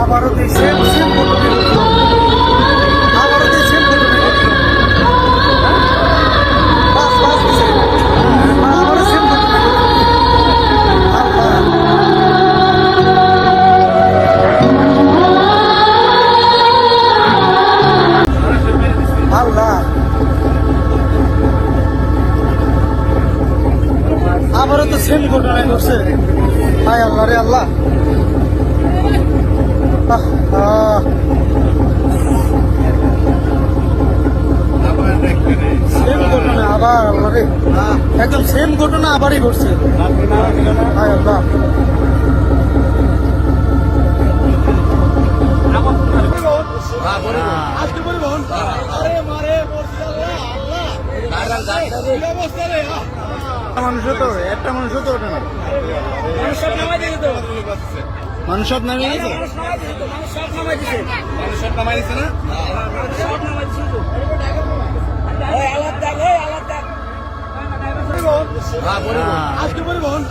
আবারও same same আবারও same বাস বাস আবারও সেম আল্লাহ আবারও তো সেম ঘটনা ঘটছে। হায় আল্লাহ রে আল্লাহ। সেম ঘটনা আবার আল্লাহ রে, একদম সেম ঘটনা আবারই ঘটছে। হায় আল্লাহ। মানুষ তো একটা মানুষ তো ওঠে না, মানুষ সব নামিয়ে গেছে, মানুষ সব নামাই দিচ্ছে না। আজকে পরিবহন